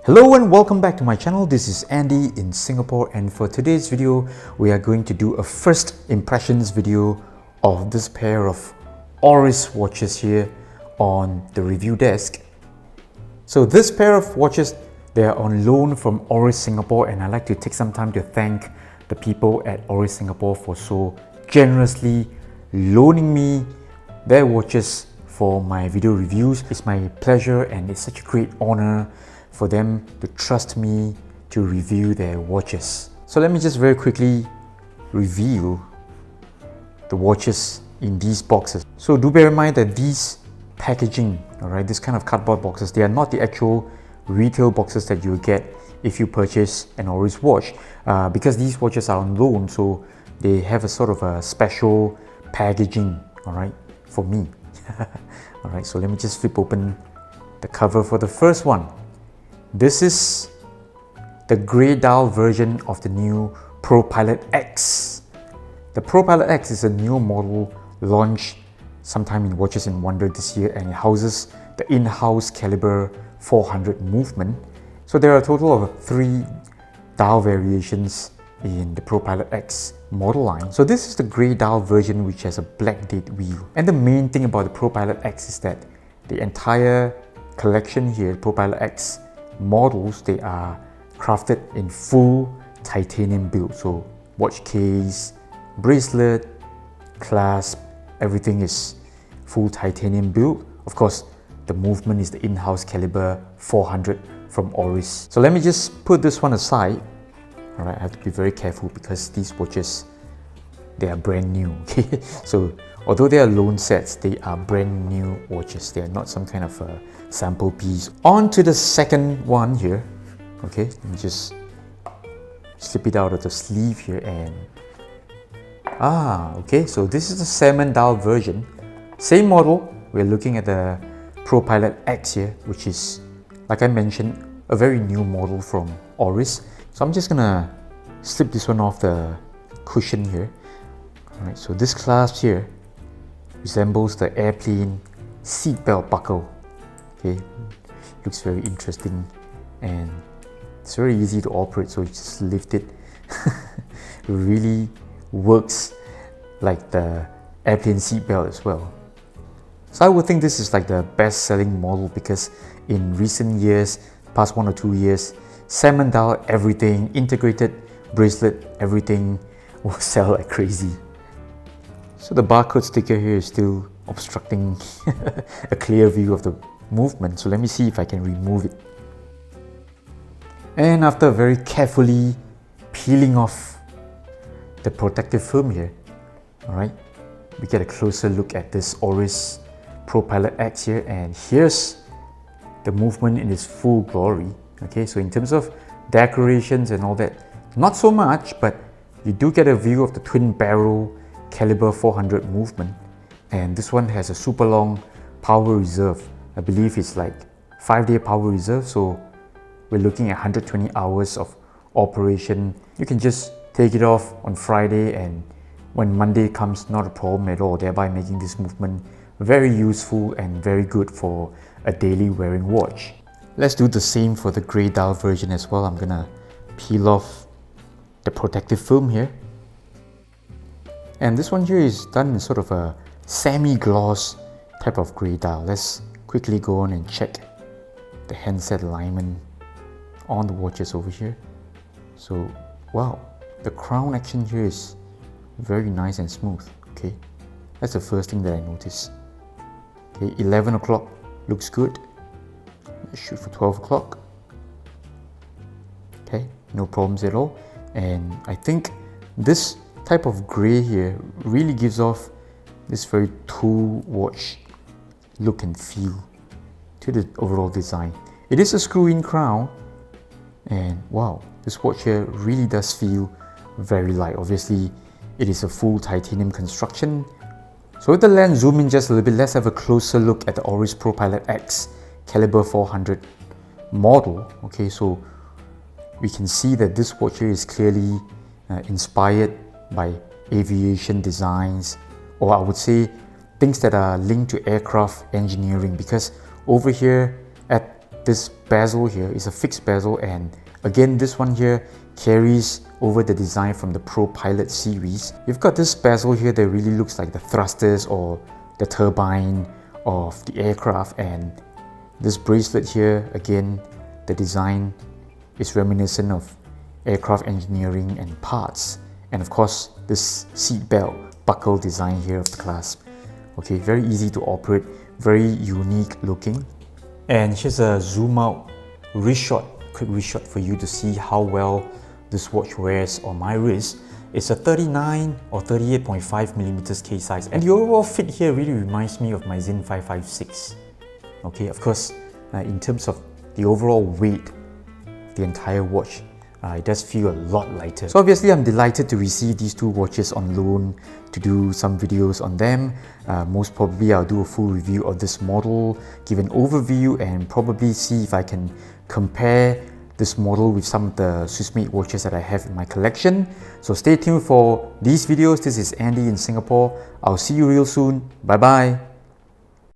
Hello and welcome back to my channel. This is Andy in Singapore, and for today's video we are going to do a first impressions video of this pair of Oris watches here on the review desk. So this pair of watches, they are on loan from Oris Singapore, and I'd like to take some time to thank the people at Oris Singapore for so generously loaning me their watches for my video reviews. It's my pleasure and it's such a great honor for them to trust me to review their watches. So let me just very quickly reveal the watches in these boxes. So do bear in mind that these packaging, alright, this kind of cardboard boxes, they are not the actual retail boxes that you get if you purchase an Oris watch, because these watches are on loan, so they have a sort of a special packaging, alright, for me. Alright, so let me just flip open the cover for the first one. This is the grey dial version of the new ProPilot X. The ProPilot X is a new model launched sometime in Watches and Wonder this year, and it houses the in-house caliber 400 movement. So there are a total of 3 dial variations in the ProPilot X model line. So this is the grey dial version, which has a black date wheel. And the main thing about the ProPilot X is that the entire collection here, ProPilot X models, they are crafted in full titanium build. So watch case, bracelet, clasp, everything is full titanium build. Of course, the movement is the in-house caliber 400 from Oris. So let me just put this one aside. Alright, I have to be very careful because these watches, they are brand new. Okay, so although they are loan sets, they are brand new watches. They are not some kind of a sample piece. On to the second one here. Okay, let me just slip it out of the sleeve here, and okay, so this is the salmon dial version. Same model. We're looking at the ProPilot X here, which is, like I mentioned, a very new model from Oris. So I'm just gonna slip this one off the cushion here. Alright, so this clasp here resembles the airplane seatbelt buckle. Okay, looks very interesting, and it's very easy to operate, so you just lift it. It really works like the airplane seatbelt as well. So I would think this is like the best selling model, because in recent years, past 1 or 2 years, salmon dial everything, integrated bracelet, everything will sell like crazy. So the barcode sticker here is still obstructing a clear view of the movement. So let me see if I can remove it. And after very carefully peeling off the protective film here, alright, we get a closer look at this Oris ProPilot X here, and here's the movement in its full glory. Okay, so in terms of decorations and all that, not so much, but you do get a view of the twin barrel caliber 400 movement, and this one has a super long power reserve. I believe it's like 5-day power reserve, so we're looking at 120 hours of operation. You can just take it off on Friday, and when Monday comes, not a problem at all, thereby making this movement very useful and very good for a daily wearing watch. Let's do the same for the grey dial version as well. I'm gonna peel off the protective film here. And this one here is done in sort of a semi-gloss type of grey dial. Let's quickly go on and check the handset alignment on the watches over here. So, wow, the crown action here is very nice and smooth. Okay, that's the first thing that I noticed. Okay, 11 o'clock looks good. Let's shoot for 12 o'clock. Okay, no problems at all. And I think this type of grey here really gives off this very tool watch look and feel to the overall design. It is a screw-in crown, and wow, this watch here really does feel very light. Obviously, it is a full titanium construction. So with the lens zoom in just a little bit, let's have a closer look at the Oris ProPilot X caliber 400 model. Okay, so we can see that this watch here is clearly inspired by aviation designs, or I would say things that are linked to aircraft engineering, because over here at this bezel here is a fixed bezel, and again this one here carries over the design from the Pro Pilot series. You've got this bezel here that really looks like the thrusters or the turbine of the aircraft, and this bracelet here, again the design is reminiscent of aircraft engineering and parts, and of course this seat belt buckle design here of the clasp. Okay, very easy to operate, very unique looking. And here's a zoom out wrist shot, quick wrist shot for you to see how well this watch wears on my wrist. It's a 39 or 38.5 millimeters case size, and the overall fit here really reminds me of my Sinn 556. Okay, of course, in terms of the overall weight of the entire watch, it does feel a lot lighter. So obviously I'm delighted to receive these two watches on loan to do some videos on them. Most probably I'll do a full review of this model, give an overview, and probably see if I can compare this model with some of the Swissmade watches that I have in my collection. So stay tuned for these videos. This is Andy in Singapore. I'll see you real soon. Bye bye.